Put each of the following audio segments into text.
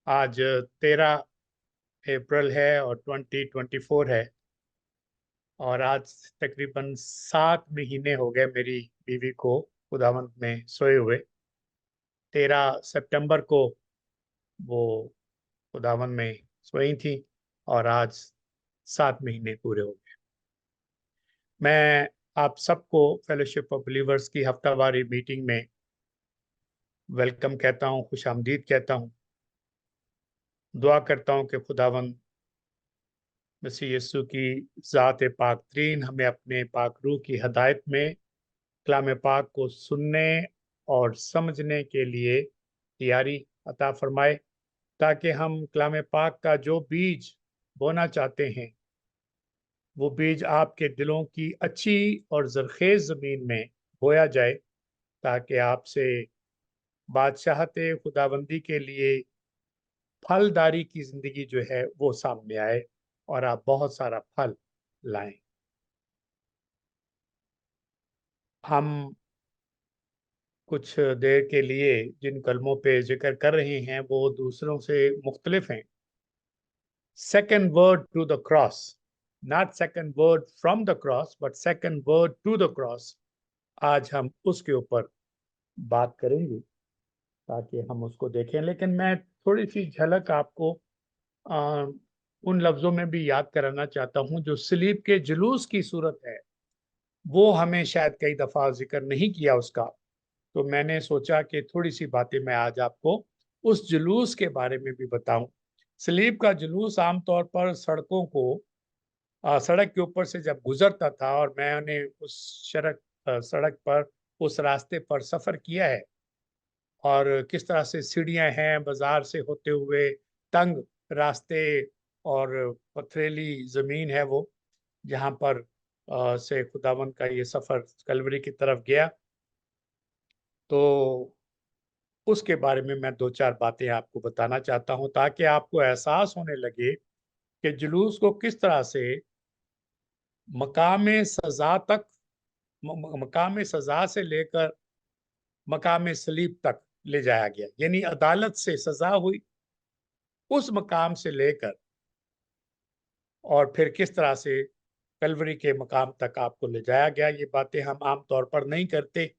आज 13 अप्रैल है और 2024 है। और आज तकरीबन 7 महीने हो गए मेरी बीवी को खुदावंद में सोए हुए। 13 सितंबर को वो खुदावंद में सोई थी और आज 7 महीने पूरे हो गए। मैं आप सबको फेलोशिप ऑफ बिलीवर्स की हफ्तावारी मीटिंग में वेलकम कहता हूँ, खुशामदीद कहता हूँ। दुआ करता हूँ कि खुदावंद मसीह यीशु की ज़ात पाक तरीन हमें अपने पाक रूह की हदायत में कलाम पाक को सुनने और समझने के लिए तैयारी अता फरमाए, ताकि हम कलाम पाक का जो बीज बोना चाहते हैं वो बीज आपके दिलों की अच्छी और जरखेज ज़मीन में बोया जाए, ताकि आपसे बादशाहते खुदाबंदी के लिए फलदारी की ज़िंदगी जो है वो सामने आए और आप बहुत सारा फल लाएं। हम कुछ देर के लिए जिन कलमों पे जिक्र कर रहे हैं वो दूसरों से मुख्तलिफ हैं। Second word to the cross, not second word from the cross but second word to the cross. आज हम उसके ऊपर बात करेंगे ताकि हम उसको देखें, लेकिन मैं थोड़ी सी झलक आपको आ, उन लफ्ज़ों में भी याद कराना चाहता हूं जो सलीब के जुलूस की सूरत है। वो हमें शायद कई दफ़ा जिक्र नहीं किया उसका, तो मैंने सोचा कि थोड़ी सी बातें मैं आज आपको उस जुलूस के बारे में भी बताऊं। सलीब का जुलूस आमतौर पर सड़कों को सड़क के ऊपर से जब गुजरता था, और मैंने उस सड़क पर उस रास्ते पर सफ़र किया है, और किस तरह से सीढ़ियां हैं बाजार से होते हुए, तंग रास्ते और पथरीली ज़मीन है वो, जहाँ पर से खुदावंद का ये सफ़र कलवरी की तरफ गया। तो उसके बारे में मैं दो चार बातें आपको बताना चाहता हूं, ताकि आपको एहसास होने लगे कि जुलूस को किस तरह से मकाम सजा तक, मकाम सजा से लेकर मकाम सलीब तक ले जाया गया। यानी अदालत से सजा हुई उस मकाम से लेकर, और फिर किस तरह से कलवरी के मकाम तक आपको ले जाया गया। ये बातें हम आम तौर पर नहीं करते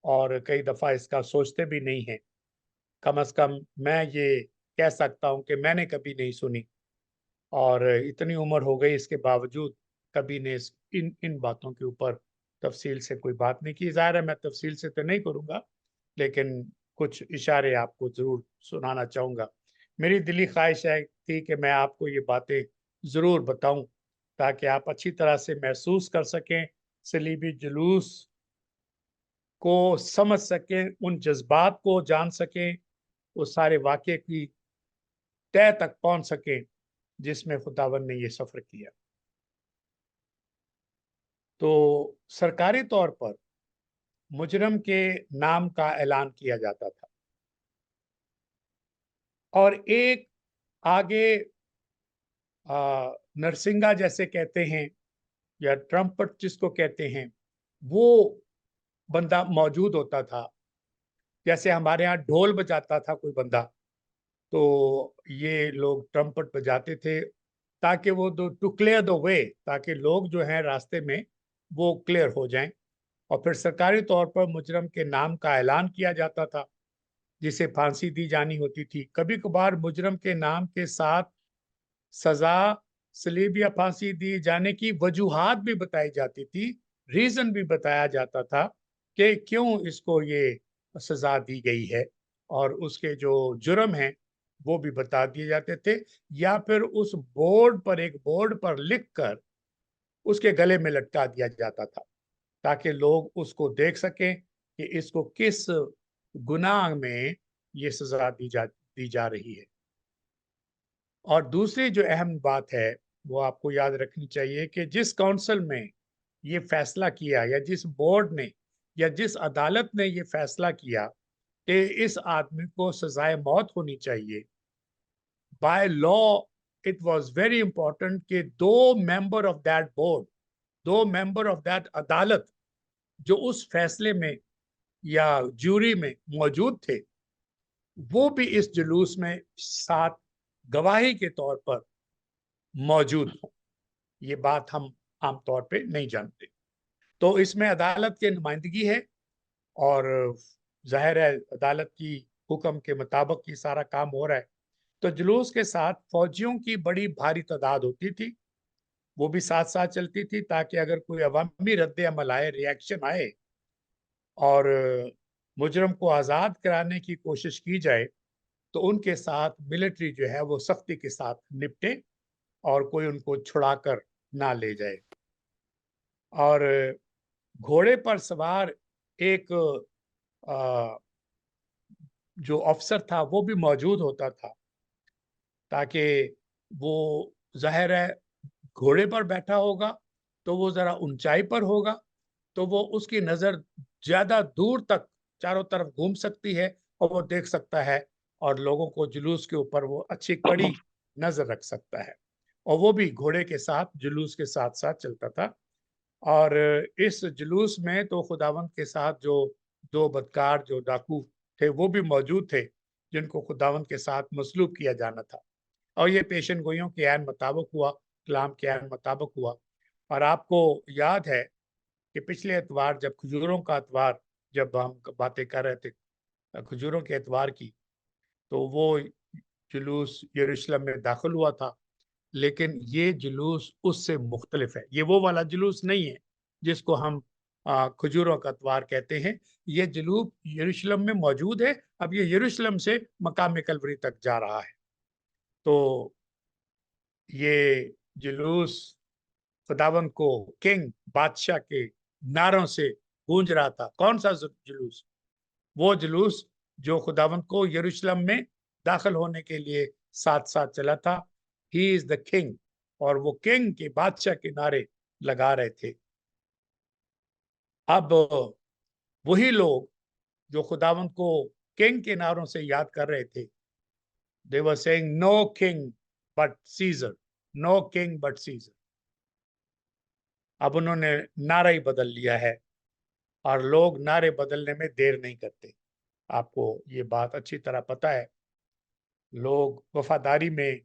और कई दफ़ा इसका सोचते भी नहीं हैं। कम अज़ कम मैं ये कह सकता हूँ कि मैंने कभी नहीं सुनी, और इतनी उम्र हो गई इसके बावजूद कभी ने इन इन बातों के ऊपर तफसील से कोई बात नहीं की। ज़ाहिर है मैं तफसील से तो नहीं करूँगा, लेकिन कुछ इशारे आपको ज़रूर सुनाना चाहूँगा। मेरी दिली ख्वाहिश है थी कि मैं आपको ये बातें ज़रूर बताऊँ, ताकि आप अच्छी तरह से महसूस कर सकें, सलीबी जुलूस को समझ सकें, उन जज्बात को जान सकें, उस सारे वाक़ये की तह तक पहुँच सकें जिसमें खुदावंद ने ये सफ़र किया। तो सरकारी तौर पर मुजरम के नाम का ऐलान किया जाता था, और एक आगे नरसिंगा जैसे कहते हैं, या ट्रम्पट जिसको कहते हैं, वो बंदा मौजूद होता था। जैसे हमारे यहाँ ढोल बजाता था कोई बंदा, तो ये लोग ट्रम्पट बजाते थे, ताकि वो टू क्लियर द वे, ताकि लोग जो हैं रास्ते में वो क्लियर हो जाएं। और फिर सरकारी तौर पर मुजरम के नाम का ऐलान किया जाता था, जिसे फांसी दी जानी होती थी। कभी कभार मुजरम के नाम के साथ सजा, सलीब या फांसी दी जाने की वजूहात भी बताई जाती थी, रीजन भी बताया जाता था कि क्यों इसको ये सजा दी गई है, और उसके जो जुर्म हैं वो भी बता दिए जाते थे, या फिर उस बोर्ड पर, एक बोर्ड पर लिखकर उसके गले में लटका दिया जाता था, ताकि लोग उसको देख सकें कि इसको किस गुनाह में ये सजा दी जा रही है। और दूसरी जो अहम बात है वो आपको याद रखनी चाहिए कि जिस काउंसिल में ये फैसला किया, या जिस बोर्ड ने, या जिस अदालत ने ये फैसला किया कि इस आदमी को सजाए मौत होनी चाहिए, by law it was very important कि दो मेंबर ऑफ दैट बोर्ड, दो मेंबर ऑफ दैट अदालत जो उस फैसले में या जूरी में मौजूद थे, वो भी इस जुलूस में साथ गवाही के तौर पर मौजूद हों। ये बात हम आमतौर पे नहीं जानते। तो इसमें अदालत की नुमाइंदगी है और जाहिर है अदालत की हुक्म के मुताबिक ये सारा काम हो रहा है। तो जुलूस के साथ फौजियों की बड़ी भारी तादाद होती थी, वो भी साथ साथ चलती थी ताकि अगर कोई अवामी रद्द अमल आए, रिएक्शन आए और मुजरम को आज़ाद कराने की कोशिश की जाए तो उनके साथ मिलिट्री जो है वो सख्ती के साथ निपटे और कोई उनको छुड़ा कर ना ले जाए। और घोड़े पर सवार एक अ, जो अफसर था वो भी मौजूद होता था ताकि वो जाहिर है घोड़े पर बैठा होगा तो वो जरा ऊंचाई पर होगा तो वो उसकी नजर ज्यादा दूर तक चारों तरफ घूम सकती है और वो देख सकता है और लोगों को जुलूस के ऊपर वो अच्छी कड़ी नजर रख सकता है। और वो भी घोड़े के साथ जुलूस के साथ साथ चलता था। और इस जुलूस में तो खुदावंद के साथ जो दो बदकार जो डाकू थे वो भी मौजूद थे जिनको खुदावंद के साथ मसलूब किया जाना था। और ये पेशन गोइयों के ऐन मुताबिक हुआ, कलाम के ऐन मुताबिक हुआ। और आपको याद है कि पिछले एतवार जब खजूरों का एतवार जब हम बातें कर रहे थे खजूरों के एतवार की, तो वो जुलूस यरूशलेम में दाखिल हुआ था। लेकिन ये जुलूस उससे मुख्तलिफ है, ये वो वाला जुलूस नहीं है जिसको हम खजूरों का अतवार कहते हैं। ये जुलूस यरूशलेम में मौजूद है, अब ये यरूशलेम से मकाम कलवरी तक जा रहा है। तो ये जुलूस खुदावन को किंग बादशाह के नारों से गूंज रहा था। कौन सा जुलूस? वो जुलूस जो खुदावन को यरूशलेम में दाखिल होने के लिए साथ साथ चला था। ही इज द किंग, और वो किंग के बादशाह के नारे लगा रहे थे। अब वही लोग जो खुदावन को किंग के नारों से याद कर रहे थे, they were saying no king but Caesar, no king but Caesar. अब उन्होंने नारा ही बदल लिया है और लोग नारे बदलने में देर नहीं करते। आपको ये बात अच्छी तरह पता है, लोग वफादारी में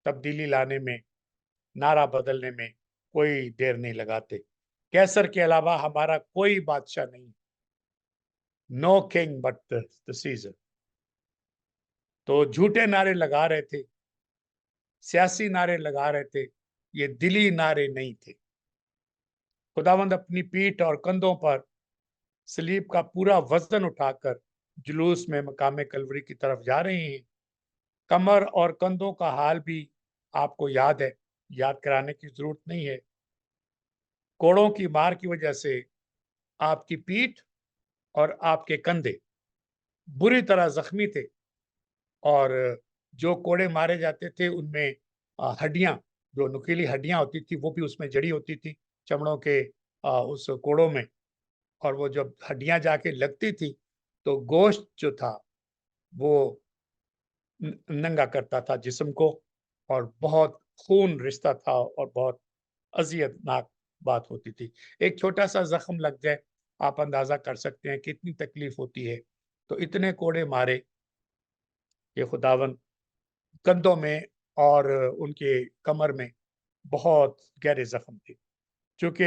तब्दीली लाने में, नारा बदलने में कोई देर नहीं लगाते। कैसर के अलावा हमारा कोई बादशाह नहीं, no king but the Caesar. तो झूठे नारे लगा रहे थे, सियासी नारे लगा रहे थे, ये दिली नारे नहीं थे। खुदावंद अपनी पीठ और कंधों पर सलीब का पूरा वजन उठाकर जुलूस में मकाम कलवरी की तरफ जा रहे हैं। कमर और कंधों का हाल भी आपको याद है, याद कराने की जरूरत नहीं है। कोड़ों की मार की वजह से आपकी पीठ और आपके कंधे बुरी तरह जख्मी थे। और जो कोड़े मारे जाते थे उनमें हड्डियां, जो नुकीली हड्डियां होती थी वो भी उसमें जड़ी होती थी चमड़ों के उस कोड़ों में। और वो जब हड्डियां जाके लगती थी तो गोश्त जो था वो नंगा करता था जिस्म को, और बहुत खून रिश्ता था और बहुत अजियतनाक बात होती थी। एक छोटा सा जख्म लग जाए, आप अंदाजा कर सकते हैं कितनी तकलीफ होती है। तो इतने कोड़े मारे ये खुदावन कंधों में और उनके कमर में बहुत गहरे जख्म थे। चूंकि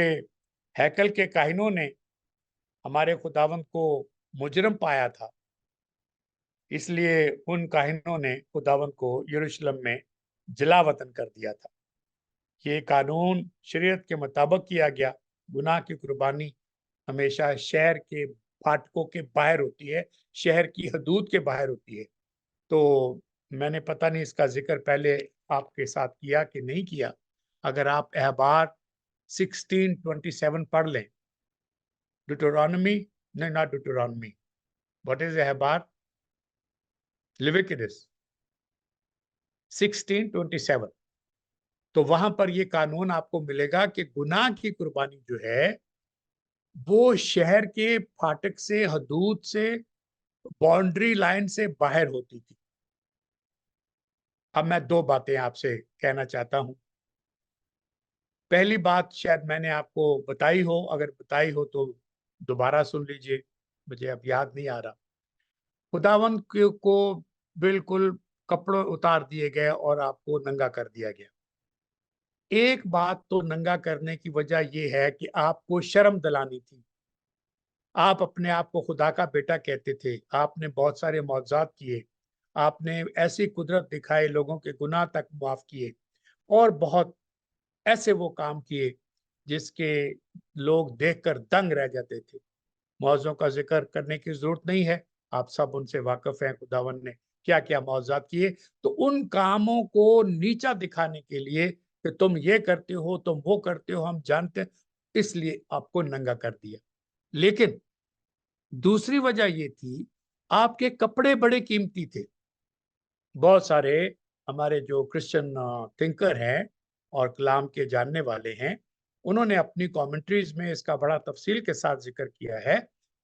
हैकल के काहिनों ने हमारे खुदावन को मुजरम पाया था, इसलिए उन काहिनों ने खुदावन को यरूशलेम में जला वतन कर दिया था। ये कानून शरीयत के मुताबिक किया गया। गुनाह की कुर्बानी हमेशा शहर के फाटकों के बाहर होती है, शहर की हदूद के बाहर होती है। तो मैंने पता नहीं इसका जिक्र पहले आपके साथ किया कि नहीं किया। अगर आप अहबार 16:27 पढ़ लें, ड्यूटोरॉनमी, नहीं नॉट ड्यूटोरॉनमी, व्हाट इज अहबार, लिविटिकस 16:27, तो वहां पर यह कानून आपको मिलेगा कि गुनाह की कुर्बानी जो है वो शहर के फाटक से, हदूद से, बाउंड्री लाइन से बाहर होती थी। अब मैं दो बातें आपसे कहना चाहता हूं। पहली बात शायद मैंने आपको बताई हो, अगर बताई हो तो दोबारा सुन लीजिए, मुझे अब याद नहीं आ रहा। खुदावन को बिल्कुल कपड़ों उतार दिए गए और आपको नंगा कर दिया गया। एक बात तो नंगा करने की वजह यह है कि आपको शर्म दिलानी थी। आप अपने आप को खुदा का बेटा कहते थे, आपने बहुत सारे मौजज़ात किए, आपने ऐसी कुदरत दिखाई, लोगों के गुनाह तक माफ किए और बहुत ऐसे वो काम किए जिसके लोग देखकर दंग रह जाते थे। मौज़ों का जिक्र करने की जरूरत नहीं है, आप सब उनसे वाकिफ हैं। खुदावन ने क्या क्या मौजज़ात किए, तो उन कामों को नीचा दिखाने के लिए कि तुम ये करते हो, तुम वो करते हो, हम जानते हैं, इसलिए आपको नंगा कर दिया। लेकिन दूसरी वजह ये थी, आपके कपड़े बड़े कीमती थे। बहुत सारे हमारे जो क्रिश्चियन थिंकर हैं और कलाम के जानने वाले हैं, उन्होंने अपनी कमेंट्रीज में इसका बड़ा तफसील के साथ जिक्र किया है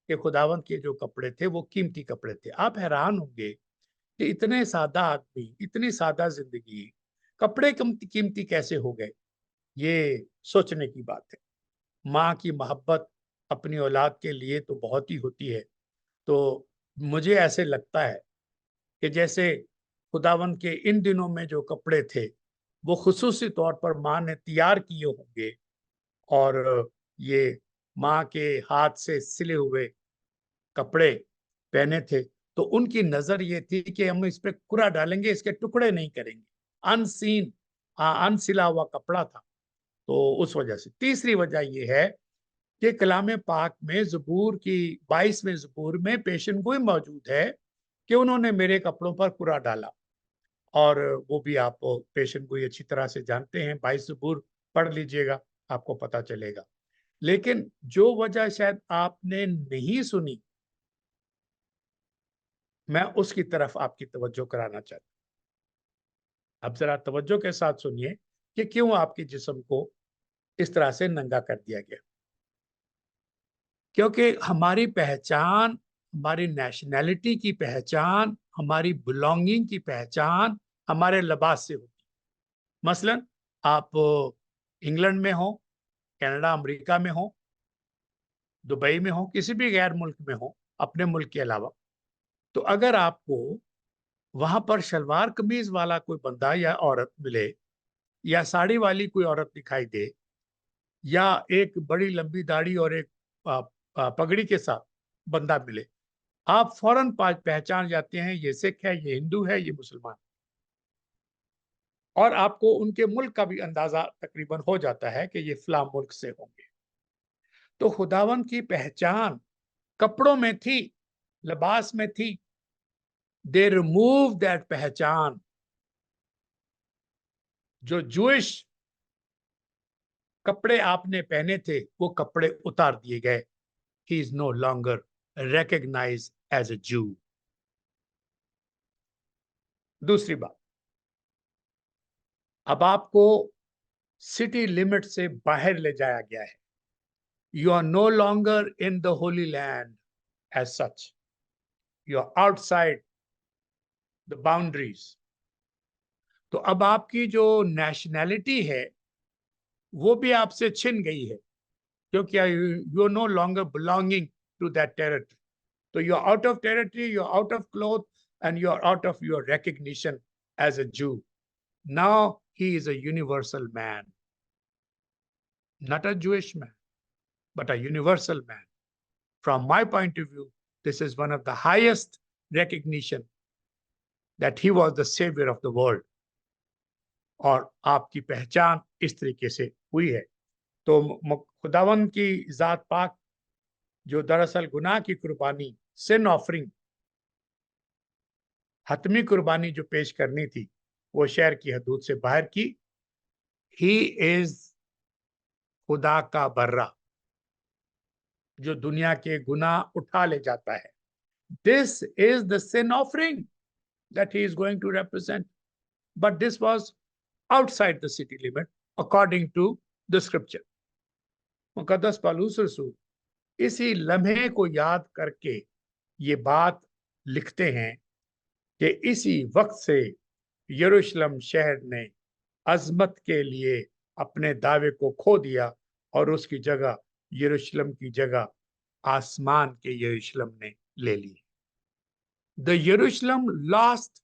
कि खुदावंद के जो कपड़े थे वो कीमती कपड़े थे। आप हैरान होंगे कि इतने सादा आदमी, इतनी सादा जिंदगी, कपड़े कीमती कीमती कैसे हो गए? ये सोचने की बात है। माँ की मोहब्बत अपनी औलाद के लिए तो बहुत ही होती है। तो मुझे ऐसे लगता है कि जैसे खुदावंद के इन दिनों में जो कपड़े थे, वो खुसूसी तौर पर माँ ने तैयार किए होंगे और ये माँ के हाथ से सिले हुए कपड़े पहने थे, तो उनकी नज़र ये थी कि हम इस पे कुरा डालेंगे, इसके टुकड़े नहीं करेंगे। अनसीन अनसिला हुआ कपड़ा था, तो उस वजह से। तीसरी वजह ये है कि कलाम पाक में ज़बूर की 22वें ज़बूर में पेशेनगोई मौजूद है कि उन्होंने मेरे कपड़ों पर कुरा डाला। और वो भी आप पेशेनगोई अच्छी तरह से जानते हैं, 22 ज़बूर पढ़ लीजिएगा, आपको पता चलेगा। लेकिन जो वजह शायद आपने नहीं सुनी, मैं उसकी तरफ आपकी तवज्जो कराना चाहता हूं। अब जरा तवज्जो के साथ सुनिए कि क्यों आपके जिस्म को इस तरह से नंगा कर दिया गया। क्योंकि हमारी पहचान, हमारी नेशनैलिटी की पहचान, हमारी बिलोंगिंग की पहचान हमारे लिबास से होती है। मसलन आप इंग्लैंड में हो, कनाडा, अमेरिका में हो, दुबई में हो, किसी भी गैर मुल्क में हो, अपने मुल्क के अलावा, तो अगर आपको वहां पर शलवार कमीज वाला कोई बंदा या औरत मिले, या साड़ी वाली कोई औरत दिखाई दे, या एक बड़ी लंबी दाढ़ी और एक पगड़ी के साथ बंदा मिले, आप फौरन पहचान जाते हैं ये सिख है, ये हिंदू है, ये मुसलमान। और आपको उनके मुल्क का भी अंदाजा तकरीबन हो जाता है कि ये फला मुल्क से होंगे। तो खुदावन की पहचान कपड़ों में थी, लिबास में थी। दे रिमूव दैट पहचान। जो जूइश कपड़े आपने पहने थे, वो कपड़े उतार दिए गए। He is no longer recognize as a Jew. दूसरी बात, अब आपको सिटी लिमिट से बाहर ले जाया गया है। You are no longer in the holy land as such, you are outside the boundaries. तो अब आपकी जो नेशनैलिटी है वो भी आपसे छिन गई है, क्योंकि you are no longer belonging to that territory. So you're out of territory, you're out of cloth, and you're out of your recognition as a Jew. Now he is a universal man, not a Jewish man, but a universal man. From my point of view, this is one of the highest recognition that he was the savior of the world. और आपकी पहचान इस तरीके से हुई है। तो खुदावन की जात पाक जो दरअसल गुनाह की कुर्बानी, सिन ऑफरिंग, हतमी कुर्बानी जो पेश करनी थी, वो शहर की हदूद से बाहर की। ही इज खुदा का बर्रा, जो दुनिया के गुनाह उठा ले जाता है। This is the sin offering that he is going to represent, but this was outside the city limit according to the scripture. मुकद्दस पौलुस रसूल इसी लम्हे को याद करके ये बात लिखते हैं कि इसी वक्त से यरूशलेम शहर ने अजमत के लिए अपने दावे को खो दिया और उसकी जगह, यरूशलेम की जगह आसमान के यरूशलेम ने ले ली। The Jerusalem lost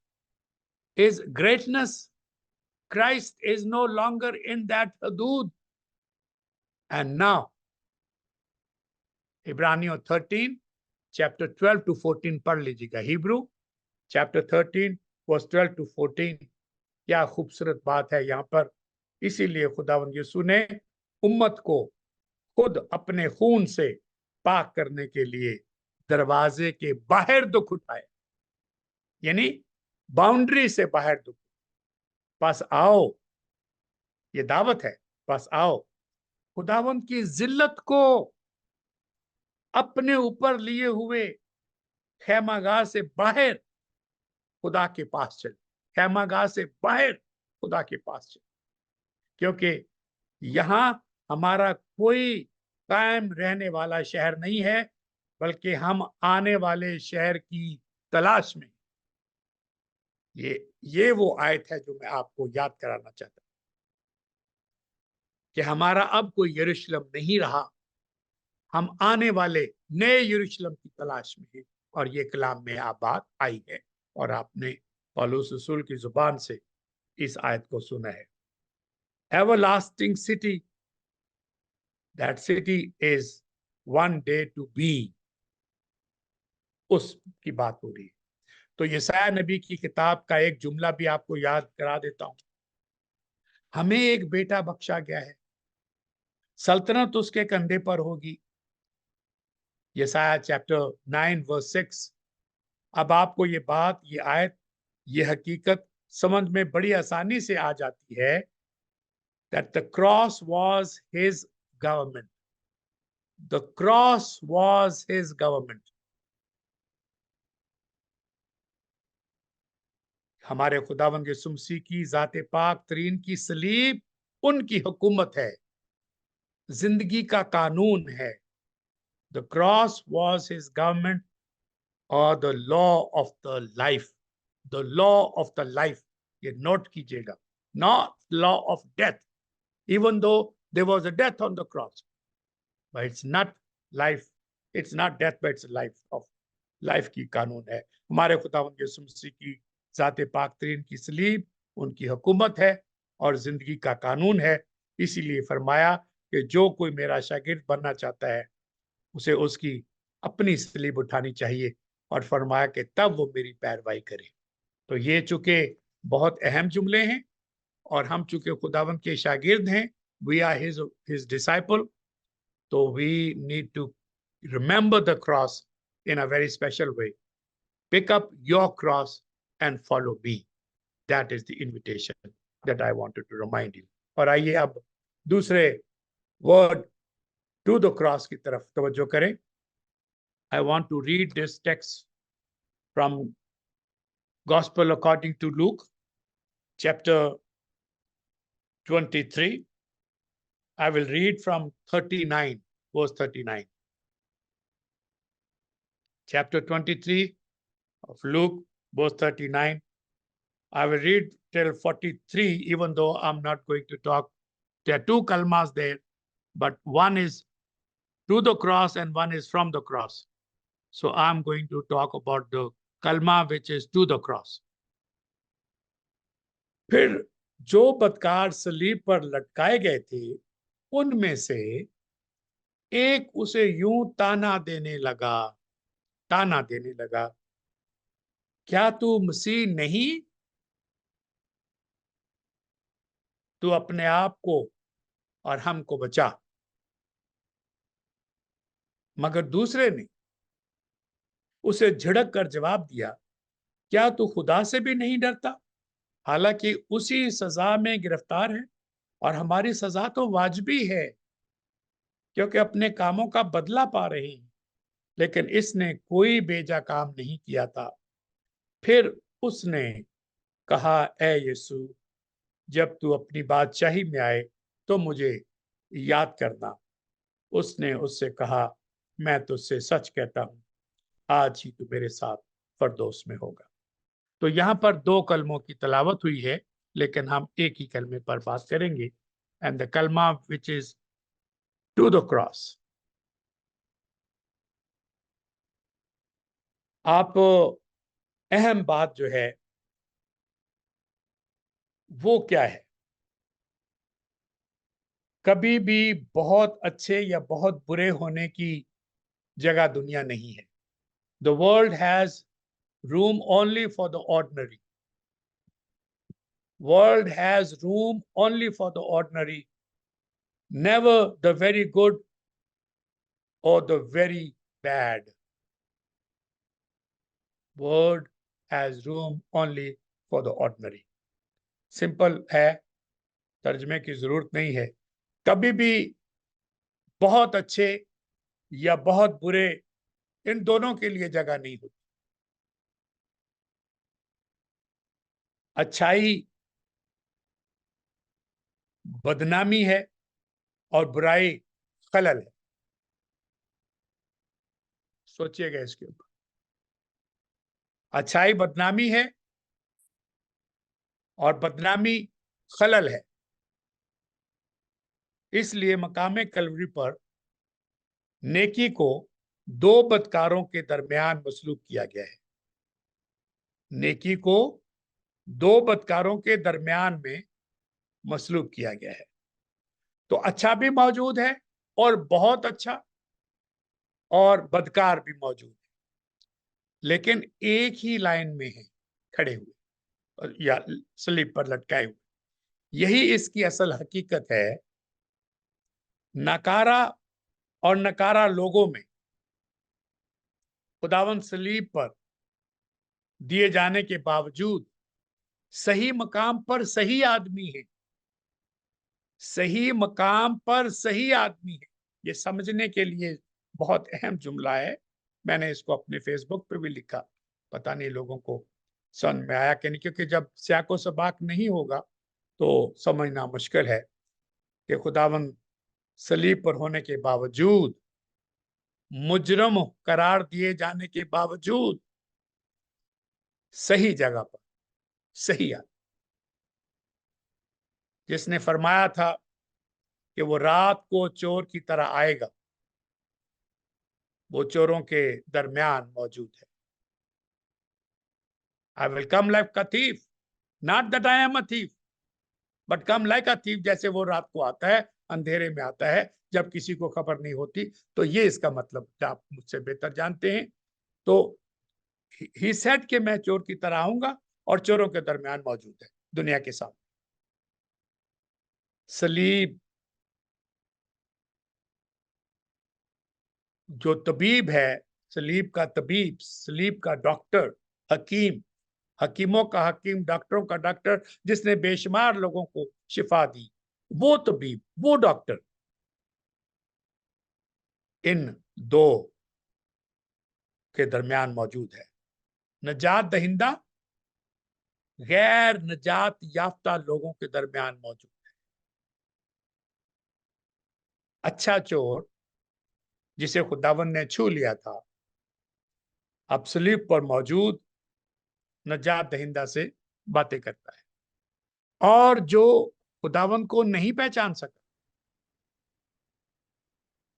its greatness. Christ is no longer in that hudud. And now, Ibraniyon 13, chapter 12 to 14 पढ़ लीजिएगा. Hebrew, chapter 13, verse 12 to 14. क्या खूबसूरत बात है यहाँ पर. इसीलिए खुदावंद यीशु ने उम्मत को खुद अपने खून से पाक करने के लिए दरवाजे के बाहर दुख उठाए, यानी बाउंड्री से बाहर दुख. पास आओ, ये दावत है. पास आओ, खुदावंद की जिल्लत को अपने ऊपर लिए हुए खैमागाह से बाहर खुदा के पास चले. खैमागाह से बाहर खुदा के पास चले, क्योंकि यहां हमारा कोई कायम रहने वाला शहर नहीं है, बल्कि हम आने वाले शहर की तलाश में. ये वो आयत है जो मैं आपको याद कराना चाहता हूं कि हमारा अब कोई यरूशलेम नहीं रहा. हम आने वाले नए यरूशलेम की तलाश में हैं. और ये कलाम में आप बात आई है और आपने पौलुस रसूल की जुबान से इस आयत को सुना है. Everlasting city, that city is one day to be. उसकी बात हो रही है. तो यशायाह नबी की किताब का एक जुमला भी आपको याद करा देता हूं. हमें एक बेटा बख्शा गया है, सल्तनत उसके कंधे पर होगी. यशायाह चैप्टर 9 वर्स 6. अब आपको ये बात, ये आयत, ये हकीकत समझ में बड़ी आसानी से आ जाती है that the cross was his government. The cross was his government. हमारे खुदावंद यीशु मसीह की जाते पाक तरीन की सलीब उनकी हुकूमत है, जिंदगी का कानून है. The cross was his government or the law of the life. The law of the life. ये नोट कीजिएगा. Not law of death. Even though there was a death on the cross, but it's not life. It's not death, but it's life of life की कानून है. हमारे खुदावंद यीशु मसीह की जाते पाक तरीन की सलीब उनकी हुकूमत है और जिंदगी का कानून है. इसीलिए फरमाया कि जो कोई मेरा शागिर्द बनना चाहता है उसे उसकी अपनी सलीब उठानी चाहिए, और फरमाया कि तब वो मेरी पैरवाई करे. तो ये चूंकि बहुत अहम जुमले हैं और हम चूंकि खुदावंद के शागिर्द हैं, वी आर हिज डिसाइपल, तो we need to remember the cross in a very special way. Pick up your cross and follow me. That is the invitation that I wanted to remind you. और आइए अब दूसरे word to the cross की तरफ तवज्जो करें. I want to read this text from Gospel according to Luke, chapter 23. I will read from 39, verse 39. Chapter 23 of Luke, verse 39. I will read till 43, even though I'm not going to talk. There are two kalmas there, but one is to the cross and one is from the cross. So I'm going to talk about the kalma which is to the cross. फिर जो बदकार सलीब पर लटकाए गए थे, उनमें से एक उसे यूं ताना देने लगा, क्या तू मसीह नहीं? तू अपने आप को और हमको बचा. मगर दूसरे ने उसे झिड़क कर जवाब दिया, क्या तू खुदा से भी नहीं डरता? हालांकि उसी सजा में गिरफ्तार है, और हमारी सजा तो वाजिबी है, क्योंकि अपने कामों का बदला पा रहे हैं. लेकिन इसने कोई बेजा काम नहीं किया था. फिर उसने कहा, ए यीशु, जब तू अपनी बादशाही में आए तो मुझे याद करना. उसने उससे कहा, मैं तुझसे सच कहता हूं, आज ही तू मेरे साथ फरदौस में होगा. तो यहाँ पर दो कलमों की तलावत हुई है, लेकिन हम एक ही कलमे पर बात करेंगे. एंड द कलमा which is to the cross. आप अहम बात जो है वो क्या है? कभी भी बहुत अच्छे या बहुत बुरे होने की जगह दुनिया नहीं है। The world has room only for the ordinary. World has room only for the ordinary, never the very good और the very bad. World has room only for the ordinary. Simple है, तर्जमे की जरूरत नहीं है। कभी भी बहुत अच्छे या बहुत बुरे, इन दोनों के लिए जगह नहीं होती। अच्छाई बदनामी है और बुराई खलल है। सोचिएगा इसके ऊपर। अच्छाई बदनामी है और बदनामी खलल है। इसलिए मकामे कलवरी पर नेकी को दो बदकारों के दरमियान मसलूब किया गया है। नेकी को दो बदकारों के दरमियान में मसलूब किया गया है। तो अच्छा भी मौजूद है और बहुत अच्छा, और बदकार भी मौजूद है, लेकिन एक ही लाइन में है खड़े हुए या स्लीप पर लटकाए हुए। यही इसकी असल हकीकत है। नकारा और नकारा लोगों में खुदावन सलीब पर दिए जाने के बावजूद सही मकाम पर सही आदमी है। सही मकाम पर सही आदमी है। ये समझने के लिए बहुत अहम जुमला है। मैंने इसको अपने फेसबुक पे भी लिखा। पता नहीं लोगों को समझ में आया कि नहीं, क्योंकि जब स्याको सबाक नहीं होगा तो समझना मुश्किल है कि खुदावन सलीब पर होने के बावजूद, मुजरम करार दिए जाने के बावजूद सही जगह पर सही आदमी, जिसने फरमाया था कि वो रात को चोर की तरह आएगा, वो चोरों के दरमियान मौजूद है। I will come like a thief, not that I am a thief, but come like a thief. जैसे वो रात को आता है, अंधेरे में आता है, जब किसी को खबर नहीं होती। तो ये इसका मतलब आप मुझसे बेहतर जानते हैं। तो ही सेड कि मैं चोर की तरह आऊंगा और चोरों के दरमियान मौजूद है दुनिया के सामने। सलीब जो तबीब है, सलीब का तबीब, सलीब का डॉक्टर, हकीम, हकीमों का हकीम, डॉक्टरों का डॉक्टर, जिसने बेशुमार लोगों को शिफा दी, वो तबीब, वो डॉक्टर इन दो के दरमियान मौजूद है। नजात दहिंदा गैर नजात याफ्ता लोगों के दरमियान मौजूद। अच्छा चोर जिसे खुदावन ने छू लिया था, अब सलीब पर मौजूद नजात दहिंदा से बातें करता है। और जो खुदावन को नहीं पहचान सका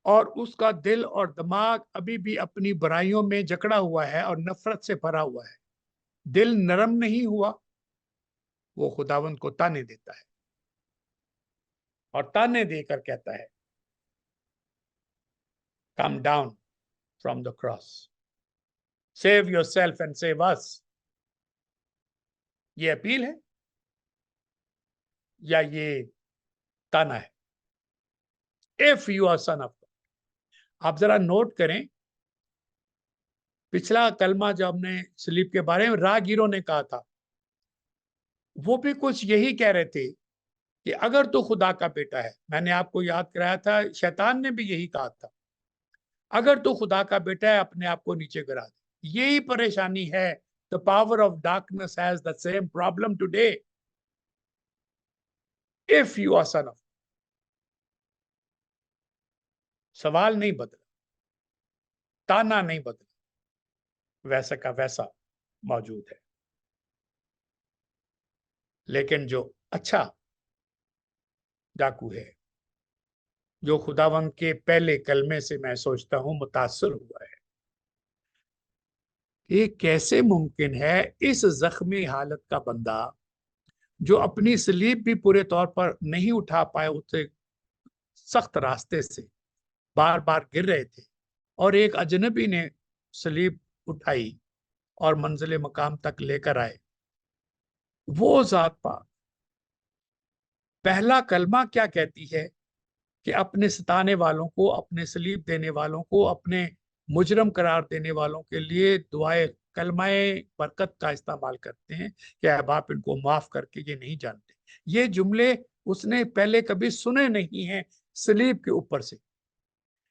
और उसका दिल और दिमाग अभी भी अपनी बुराइयों में जकड़ा हुआ है और नफरत से भरा हुआ है, दिल नरम नहीं हुआ, वो खुदावन को ताने देता है और ताने देकर कहता है, come down from the cross, save yourself and save us. ये अपील है या ये ताना है? If you are son of, आप जरा नोट करें, पिछला कलमा जो हमने सलीब के बारे में राहगीरों ने कहा था, वो भी कुछ यही कह रहे थे कि अगर तू खुदा का बेटा है। मैंने आपको याद कराया था, शैतान ने भी यही कहा था, अगर तू खुदा का बेटा है अपने आप को नीचे गिरा दे। यही परेशानी है। The power of darkness has the same problem today. If you are son of, सवाल नहीं बदला, ताना नहीं बदला, वैसा का वैसा मौजूद है। लेकिन जो अच्छा डाकू है, जो खुदावंद के पहले कलमे से मैं सोचता हूं मुतासर हुआ है, ये कैसे मुमकिन है इस जख्मी हालत का बंदा जो अपनी सलीब भी पूरे तौर पर नहीं उठा पाए, उसे सख्त रास्ते से बार बार गिर रहे थे, और एक अजनबी ने सलीब उठाई और मंजिल मकाम तक लेकर आए। वो जात पाक पहला कलमा क्या कहती है कि अपने सताने वालों को, अपने सलीब देने वालों को, अपने मुजरम करार देने वालों के लिए दुआए कलमाए बरकत का इस्तेमाल करते हैं कि अब आप इनको माफ करके, ये नहीं जानते। ये जुमले उसने पहले कभी सुने नहीं हैं सलीब के ऊपर से,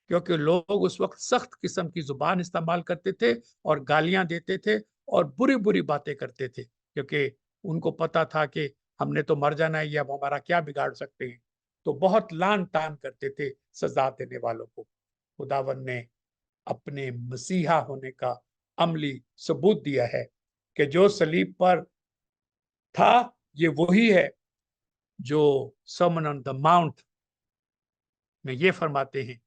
क्योंकि लोग उस वक्त सख्त किस्म की जुबान इस्तेमाल करते थे और गालियां देते थे और बुरी बुरी बातें करते थे, क्योंकि उनको पता था कि हमने तो मर जाना है, ये अब हमारा क्या बिगाड़ सकते हैं। तो बहुत लान तान करते थे सजा देने वालों को। खुदावन ने अपने मसीहा होने का अमली सबूत दिया है कि जो सलीब पर था, ये वही है जो सर्मन ऑन द माउंट में ये फरमाते हैं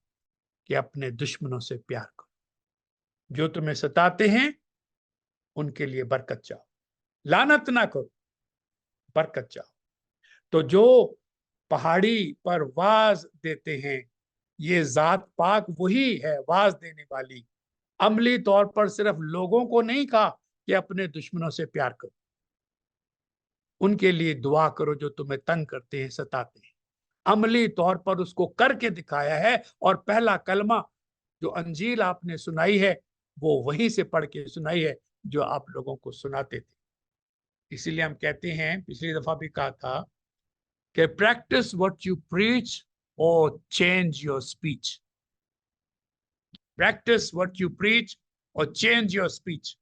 कि अपने दुश्मनों से प्यार करो, जो तुम्हें सताते हैं उनके लिए बरकत चाहो, लानत ना करो, बरकत चाहो। तो जो पहाड़ी पर वाज देते हैं, ये जात पाक वही है वाज देने वाली। अमली तौर पर सिर्फ लोगों को नहीं कहा कि अपने दुश्मनों से प्यार करो, उनके लिए दुआ करो जो तुम्हें तंग करते हैं, सताते हैं। अमली तौर पर उसको करके दिखाया है, और पहला कलमा जो अंजील आपने सुनाई है, वो वहीं से पढ़ के सुनाई है जो आप लोगों को सुनाते थे। इसीलिए हम कहते हैं, पिछली दफा भी कहा था कि प्रैक्टिस व्हाट यू प्रीच और change your speech. Practice what you preach और चेंज योर स्पीच,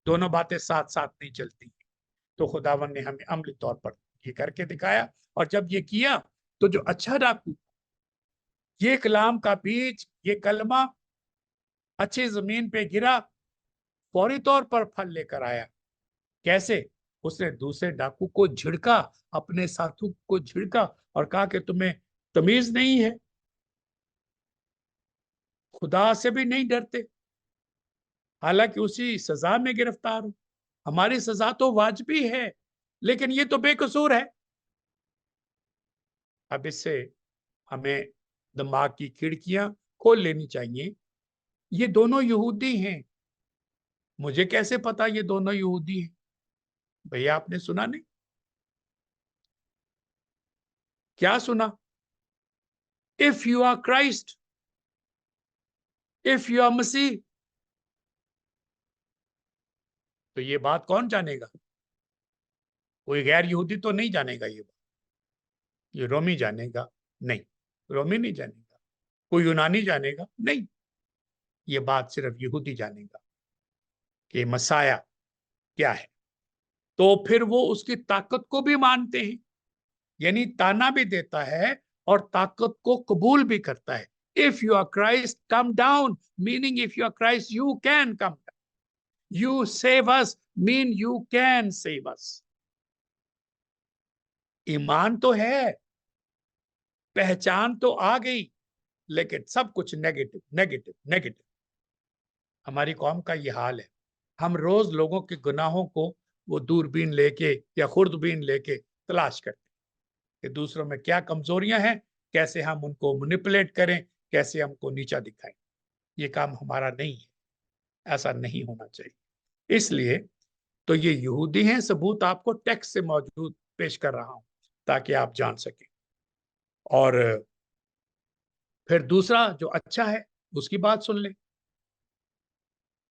दोनों बातें साथ साथ नहीं चलती। तो खुदावन ने हमें अमली तौर पर ये करके दिखाया, और जब ये किया तो जो अच्छा डाकू, ये कलाम का बीज, ये कलमा अच्छी जमीन पे गिरा, फौरी तौर पर फल लेकर आया। कैसे? उसने दूसरे डाकू को झिड़का, अपने साथी को झिड़का और कहा कि तुम्हें तमीज नहीं है, खुदा से भी नहीं डरते, हालांकि उसी सजा में गिरफ्तार हो। हमारी सजा तो वाजबी है, लेकिन ये तो बेकसूर है। अब इससे हमें दिमाग की खिड़कियां खोल लेनी चाहिए। ये दोनों यहूदी हैं, मुझे कैसे पता ये दोनों यहूदी हैं? भैया आपने सुना नहीं? क्या सुना? If you are Christ, if you are मसीह, तो ये बात कौन जानेगा? कोई गैर यहूदी तो नहीं जानेगा ये बात। ये रोमी जानेगा? नहीं, रोमी नहीं जानेगा। कोई यूनानी जानेगा? नहीं, ये बात सिर्फ यहूदी जानेगा कि मसाया क्या है। तो फिर वो उसकी ताकत को भी मानते हैं, यानी ताना भी देता है और ताकत को कबूल भी करता है। If you are Christ come down, meaning if you are Christ you can come down, you save us mean you can save us. ईमान तो है, पहचान तो आ गई, लेकिन सब कुछ नेगेटिव नेगेटिव नेगेटिव। हमारी कौम का ये हाल है। हम रोज लोगों के गुनाहों को वो दूरबीन लेके या खुर्दबीन लेके तलाश करते हैं कि दूसरों में क्या कमजोरियां हैं, कैसे हम उनको मैनिपुलेट करें, कैसे हमको नीचा दिखाएं। ये काम हमारा नहीं है, ऐसा नहीं होना चाहिए। इसलिए तो ये यहूदी हैं, सबूत आपको टेक्स्ट से मौजूद पेश कर रहा हूं ताकि आप जान सकें। और फिर दूसरा जो अच्छा है उसकी बात सुन लें।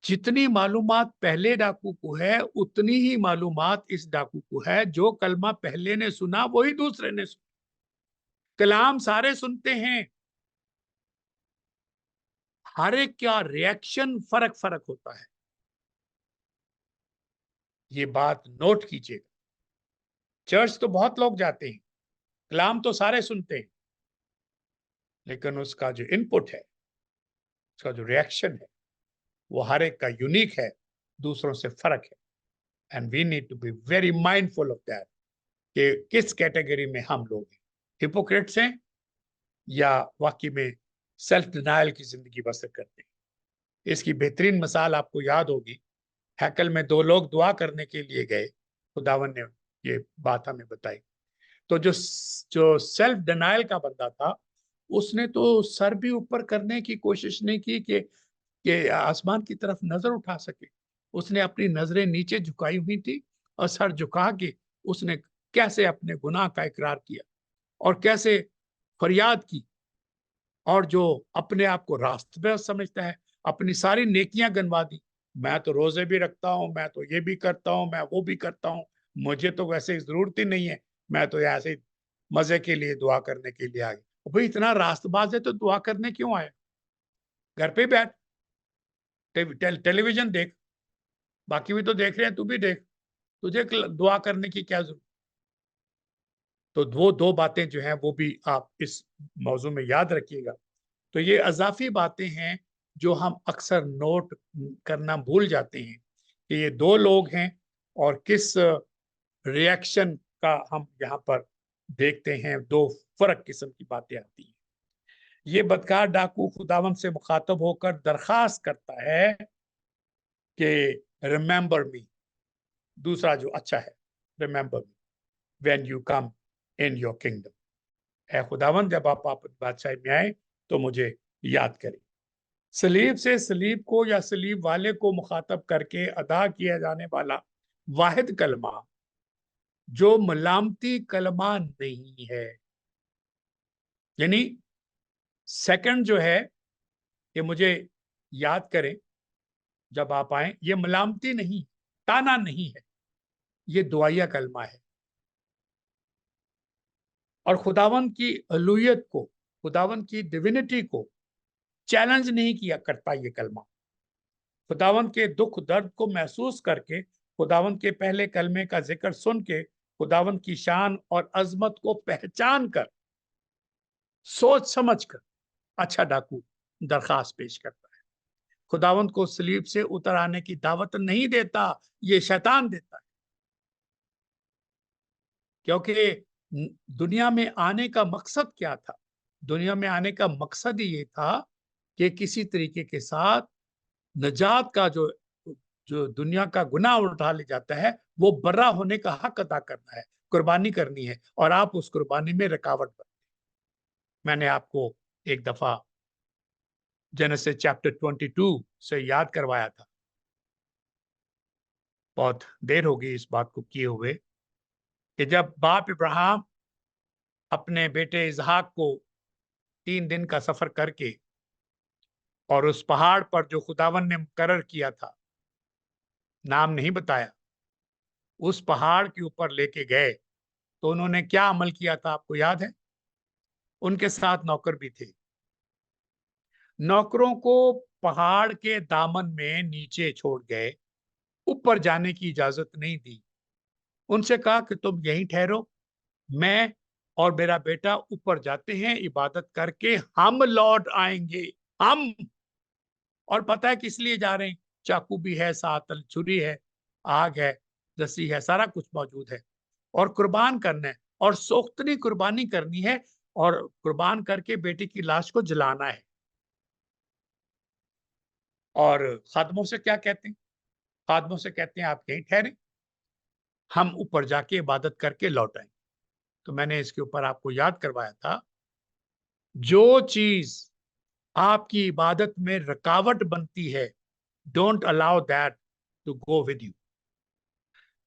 जितनी मालूमात पहले डाकू को है, उतनी ही मालूमात इस डाकू को है। जो कलमा पहले ने सुना वही दूसरे ने सुना। कलाम सारे सुनते हैं, हर एक का रिएक्शन फर्क फर्क होता है। ये बात नोट कीजिएगा। चर्च तो बहुत लोग जाते हैं, कलाम तो सारे सुनते हैं, लेकिन उसका जो इनपुट है, उसका जो रिएक्शन है, वो हर एक का यूनिक है, दूसरों से फर्क है। And we need to be very mindful of that कि किस कैटेगरी में हम लोग हैं, हिपोक्रेट्स हैं या वाकई में सेल्फ डिनायल की जिंदगी बसर करते हैं। इसकी बेहतरीन मिसाल आपको याद होगी हैकल में दो लोग दुआ करने के लिए गए, खुदावन ने ये बात हमें बताई। तो जो जो सेल्फ डिनायल का बंदा था, उसने तो सर भी ऊपर करने की कोशिश नहीं की कि आसमान की तरफ नजर उठा सके। उसने अपनी नजरें नीचे झुकाई हुई थी और सर झुका के उसने कैसे अपने गुनाह का इकरार किया और कैसे फरियाद की। और जो अपने आप को रास्ते समझता है, अपनी सारी नेकियां गिनवा दी। मैं तो रोजे भी रखता हूँ, मैं तो ये भी करता हूँ, मैं वो भी करता हूँ, मुझे तो वैसे जरूरत ही नहीं है, मैं तो ऐसे ही मजे के लिए दुआ करने के लिए आ गया। भाई इतना रास्तबाज है तो दुआ करने क्यों आया? घर पे बैठ, टेलीविजन देख, बाकी भी तो देख रहे हैं, तू भी देख, तुझे दुआ करने की क्या जरूरत? तो वो दो बातें जो हैं वो भी आप इस मौजू में याद रखिएगा। तो ये अजाफी बातें हैं जो हम अक्सर नोट करना भूल जाते हैं कि ये दो लोग हैं और किस रिएक्शन का हम यहाँ पर देखते हैं। दो फर्क किस्म की बातें आती हैं। ये बदकार डाकू खुदावन से मुखातब होकर दरखास्त करता है कि रिमेंबर मी, दूसरा जो अच्छा है, remember me when you come in your kingdom. है खुदावन, जब आप बादशाही में आए तो मुझे याद करें। सलीब से सलीब को या सलीब वाले को मुखातब करके अदा किया जाने वाला वाहिद कलमा जो मलामती कलमा नहीं है, यानी सेकंड जो है कि मुझे याद करें जब आप आए, ये मलामती नहीं, ताना नहीं है, ये दुआया कलमा है। और खुदावन की अलूहियत को, खुदावन की डिविनिटी को चैलेंज नहीं किया करता ये कलमा। खुदावन के दुख दर्द को महसूस करके, खुदावन के पहले कलमे का जिक्र सुन के, खुदावन की शान और अजमत को पहचान कर, सोच समझ कर अच्छा डाकू दरखास्त पेश करता है। खुदावंत को सलीब से उतर आने की दावत नहीं देता, ये शैतान देता है। क्योंकि दुनिया में आने का मकसद क्या था? दुनिया में आने का मकसद ही ये था कि किसी तरीके के साथ नजात का जो जो दुनिया का गुनाह उठा ले जाता है, वो बर्रा होने का हक अदा करना है, कुर्बानी करनी है, और आप उस कुर्बानी में रुकावट बन। मैंने आपको एक दफा जेनेसिस चैप्टर 22 से याद करवाया था, बहुत देर हो गई इस बात को किए हुए, कि जब बाप इब्राहिम अपने बेटे इसहाक को 3 दिन का सफर करके और उस पहाड़ पर जो खुदावन ने मुकर्रर किया था, नाम नहीं बताया, उस पहाड़ के ऊपर लेके गए, तो उन्होंने क्या अमल किया था आपको याद है? उनके साथ नौकर भी थे। नौकरों को पहाड़ के दामन में नीचे छोड़ गए, ऊपर जाने की इजाजत नहीं दी। उनसे कहा कि तुम यहीं ठहरो, मैं और मेरा बेटा ऊपर जाते हैं, इबादत करके हम लौट आएंगे। हम, और पता है किस लिए जा रहे हैं? चाकू भी है साथ, छुरी है, आग है, रस्सी है, सारा कुछ मौजूद है, और कुर्बान करना है, और सोख्तनी कुर्बानी करनी है, और कुर्बान करके बेटी की लाश को जलाना है। और खादमों से क्या कहते हैं? खादमों से कहते हैं आप यहीं ठहरे, हम ऊपर जाके इबादत करके लौट आएंगे। तो मैंने इसके ऊपर आपको याद करवाया था, जो चीज आपकी इबादत में रुकावट बनती है, don't allow that to go with you.